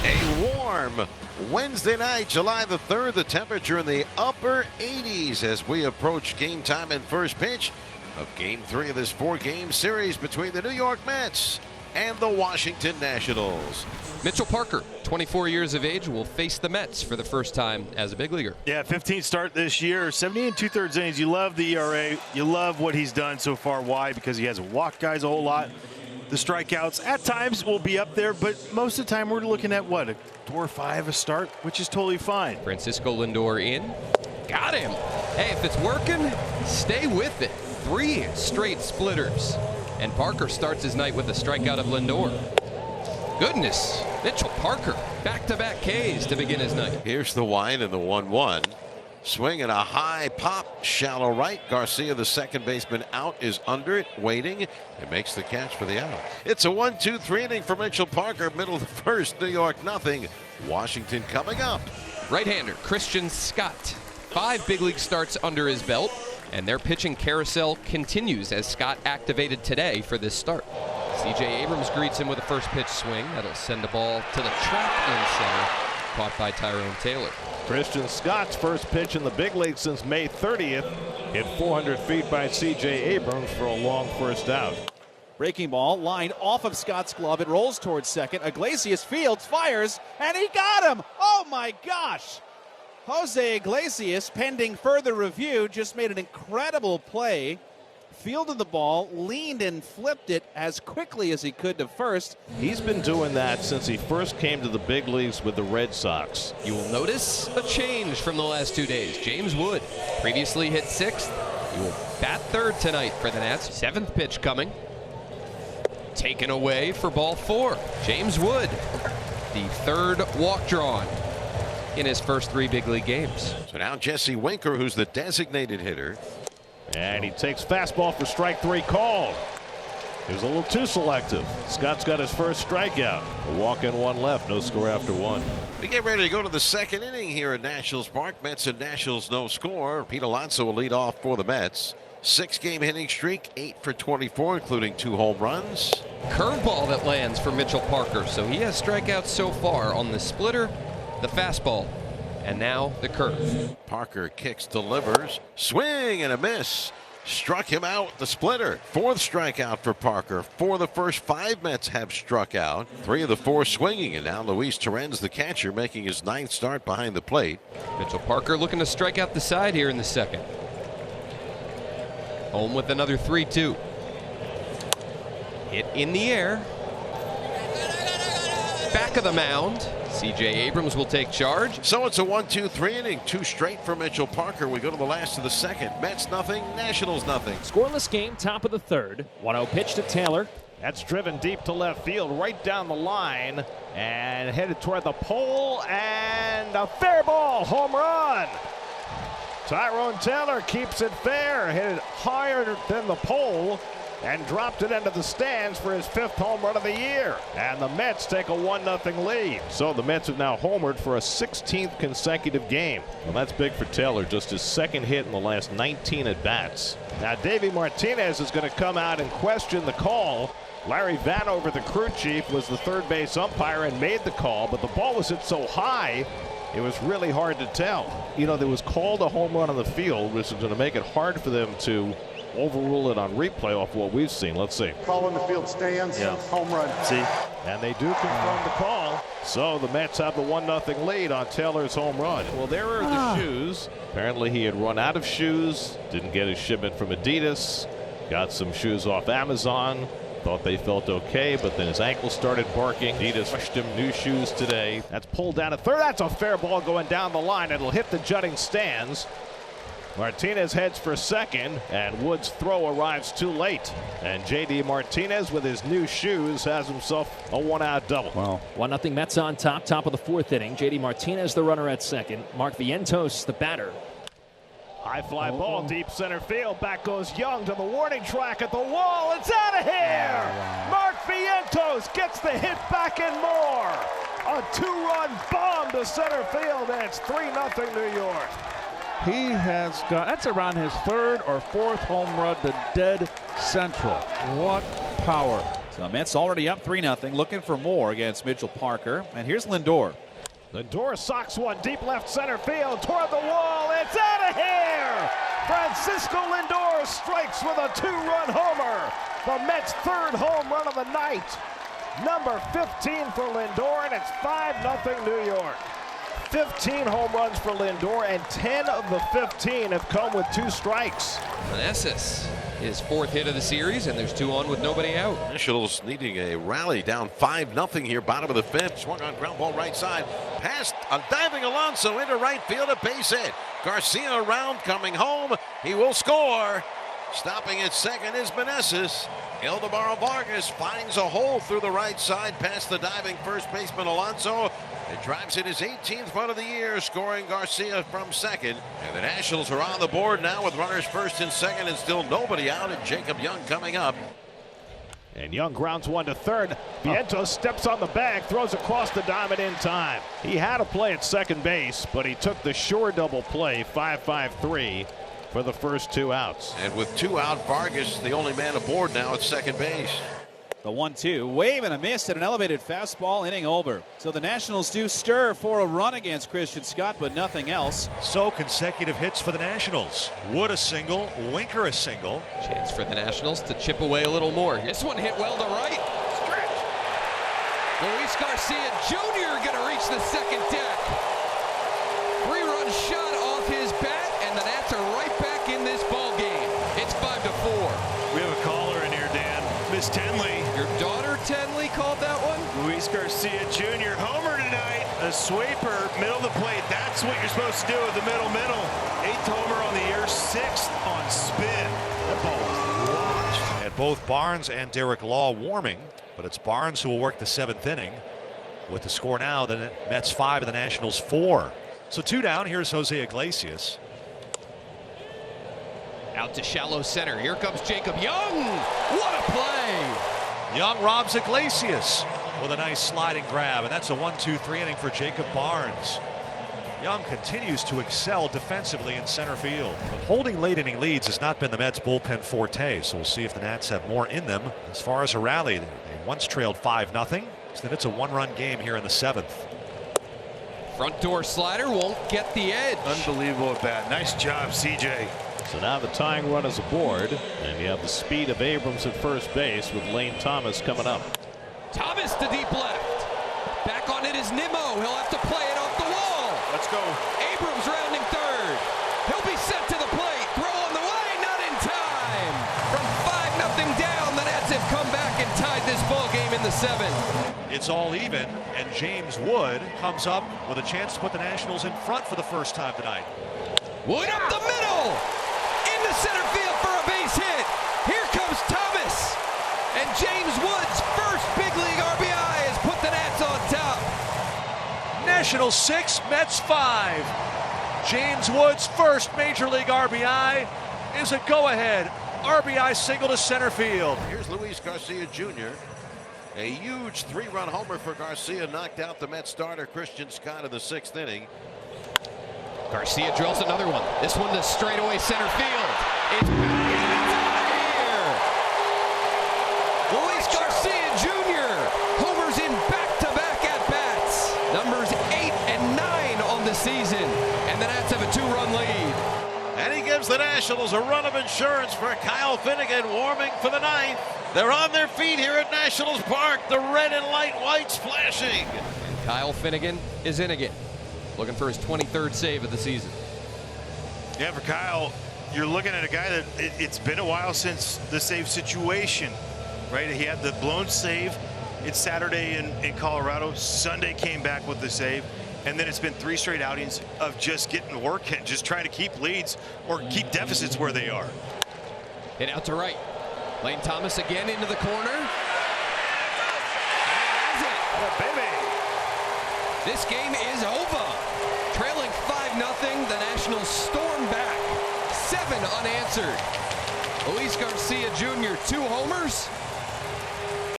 A warm Wednesday night, July the 3rd, the temperature in the upper 80s as we approach game time and first pitch of game 3 of this 4-game series between the New York Mets and the Washington Nationals. Mitchell Parker, 24 years of age, will face the Mets for the first time as a big leaguer. Yeah, 15th start this year, 70 2/3 innings. You love the ERA. You love what he's done so far. Why? Because he hasn't walked guys a whole lot. The strikeouts at times will be up there, but most of the time we're looking at what, a 4 or 5 a start, which is totally fine. Francisco Lindor in. Got him. Hey, if it's working, stay with it. 3 straight splitters. And Parker starts his night with a strikeout of Lindor. Goodness, Mitchell Parker, back-to-back Ks to begin his night. Here's the wind and the 1-1. Swing and a high pop, shallow right. Garcia, the second baseman, out, is under it, waiting, and makes the catch for the out. It's a 1-2-3 inning for Mitchell Parker. Middle of the first, New York nothing. Washington coming up. Right-hander Christian Scott, 5 big league starts under his belt, and their pitching carousel continues as Scott activated today for this start. C.J. Abrams greets him with a first pitch swing that'll send the ball to the track in center, caught by Tyrone Taylor. Christian Scott's first pitch in the big league since May 30th. Hit 400 feet by C.J. Abrams for a long first out. Breaking ball lined off of Scott's glove. It rolls towards second. Iglesias fields, fires, and he got him. Oh my gosh. Jose Iglesias, pending further review, just made an incredible play. Fielded the ball, leaned and flipped it as quickly as he could to first. He's been doing that since he first came to the big leagues with the Red Sox. You will notice a change from the last 2 days. James Wood previously hit 6th. He will bat 3rd tonight for the Nats. 7th pitch coming. Taken away for ball 4. James Wood, the 3rd walk drawn in his first 3 big league games. So now Jesse Winker, who's the designated hitter. And he takes fastball for strike 3 called. He was a little too selective. Scott's got his first strikeout. A walk in, 1 left. No score after 1. We get ready to go to the second inning here at Nationals Park. Mets and Nationals no score. Pete Alonso will lead off for the Mets. 6-game hitting streak, 8 for 24, including 2 home runs. Curveball that lands for Mitchell Parker. So he has strikeouts so far on the splitter, the fastball, and now the curve. Parker kicks, delivers, swing and a miss. Struck him out with the splitter. 4th strikeout for Parker. 4 of the first 5 Mets have struck out. 3 of the 4 swinging, and now Luis Torrens, the catcher, making his 9th start behind the plate. Mitchell Parker looking to strike out the side here in the second. Home with another 3-2. Hit in the air. Back of the mound. C.J. Abrams will take charge. So it's a 1-2-3 inning. 2 straight for Mitchell Parker. We go to the last of the second. Mets nothing, Nationals nothing. Scoreless game, top of the 3rd. 1-0 pitch to Taylor. That's driven deep to left field, right down the line, and headed toward the pole, and a fair ball, home run. Tyrone Taylor keeps it fair, hit it higher than the pole, and dropped it into the stands for his 5th home run of the year. And the Mets take a 1-0 lead. So the Mets have now homered for a 16th consecutive game. Well, that's big for Taylor, just his 2nd hit in the last 19 at-bats. Now Davey Martinez is going to come out and question the call. Larry Vanover, the crew chief, was the 3rd base umpire and made the call, but the ball was hit so high, it was really hard to tell. You know, there was called a home run on the field, which is going to make it hard for them to overrule it on replay off what we've seen. Let's see. Call in the field stands, home run. See? And they do confirm the call. So the Mets have the 1-0 lead on Taylor's home run. Well, there are the shoes. Apparently he had run out of shoes, didn't get his shipment from Adidas, got some shoes off Amazon. Thought they felt okay, but then his ankle started barking. Adidas rushed him new shoes today. That's pulled down to 3rd. That's a fair ball going down the line. It'll hit the jutting stands. Martinez heads for 2nd, and Wood's throw arrives too late. And J.D. Martinez, with his new shoes, has himself a 1-out double. Wow. 1-0 Mets on top of the 4th inning. J.D. Martinez, the runner at 2nd. Mark Vientos, the batter. High fly ball, deep center field. Back goes Young to the warning track at the wall. It's out of here! Mark Vientos gets the hit back and more. A 2-run bomb to center field, and it's 3-0 New York. He has got, that's around his 3rd or 4th home run to dead central. What power. So Mets already up 3-0, looking for more against Mitchell Parker. And here's Lindor. Lindor socks one deep left center field toward the wall. It's out of here. Francisco Lindor strikes with a 2-run homer. The Mets' 3rd home run of the night. Number 15 for Lindor, and it's 5-0 New York. 15 home runs for Lindor, and 10 of the 15 have come with 2 strikes. Meneses, his 4th hit of the series, and there's 2 on with nobody out. Nationals needing a rally, down 5-0 here, bottom of the 5th. Swung on ground ball right side. Past a diving Alonso into right field, a base hit. Garcia around, coming home. He will score. Stopping at second is Meneses. Ildemaro Vargas finds a hole through the right side past the diving first baseman Alonso. It drives in his 18th run of the year, scoring Garcia from second. And the Nationals are on the board now with runners first and second and still nobody out, and Jacob Young coming up. And Young grounds one to third. Vientos steps on the bag, throws across the diamond in time. He had a play at second base, but he took the sure double play, 5-5-3, for the first 2 outs. And with 2 out, Vargas the only man aboard now at second base. The 1-2, wave and a miss at an elevated fastball, inning over. So the Nationals do stir for a run against Christian Scott, but nothing else. So consecutive hits for the Nationals. Wood a single, Winker a single. Chance for the Nationals to chip away a little more. This one hit well to right. Stretch. Luis Garcia Jr. going to reach the second deck. 3-run shot off his bat, and the Nats are right back in this ball game. It's 5-4. We have a caller in here, Dan. Miss Tenley. Your daughter Tenley called that one? Luis Garcia Jr. homer tonight. A sweeper, middle of the plate. That's what you're supposed to do with the middle. 8th homer on the year, 6th on spin. That ball was launched. And both Barnes and Derek Law warming, but it's Barnes who will work the 7th inning. With the score now, the Mets 5 and the Nationals 4. So 2 down. Here's Jose Iglesias. Out to shallow center. Here comes Jacob Young. What a play! Young robs Iglesias with a nice sliding grab, and that's a 1-2-3 inning for Jacob Barnes. Young continues to excel defensively in center field. But holding late inning leads has not been the Mets' bullpen forte, so we'll see if the Nats have more in them. As far as a rally, they once trailed 5-0, so then it's a 1-run game here in the 7th. Front door slider won't get the edge. Unbelievable at bat. Nice job, CJ. So now the tying run is aboard, and you have the speed of Abrams at first base with Lane Thomas coming up. Thomas to deep left. Back on it is Nimmo. He'll have to play it off the wall. Let's go. Abrams rounding third. He'll be sent to the plate. Throw on the way, not in time. From 5-0 down, the Nats have come back and tied this ball game in the 7th. It's all even, and James Wood comes up with a chance to put the Nationals in front for the first time tonight. Wood up the middle. Into center field for a base hit. Here comes Thomas. And James Wood's first big league RBI has put the Nats on top. Nationals 6, Mets 5. James Wood's first major league RBI is a go-ahead RBI single to center field. Here's Luis Garcia Jr. A huge 3-run homer for Garcia, knocked out the Mets starter Christian Scott in the 6th inning. Garcia drills another one. This one to straightaway center field. It's out of here. Luis Garcia Jr. homers in back-to-back at-bats. Numbers 8 and 9 on the season. And the Nats have a 2-run lead. And he gives the Nationals a run of insurance for Kyle Finnegan, warming for the 9th. They're on their feet here at Nationals Park. The red and light whites flashing. And Kyle Finnegan is in again, looking for his 23rd save of the season. Yeah, for Kyle, you're looking at a guy that it's been a while since the save situation, right? He had the blown save. It's Saturday in Colorado. Sunday came back with the save. And then it's been 3 straight outings of just getting work and just trying to keep leads or keep deficits where they are. Hit out to right. Lane Thomas again into the corner. Oh, baby. This game is over. Trailing 5-0, the Nationals storm back. 7 unanswered. Luis Garcia Jr., 2 homers.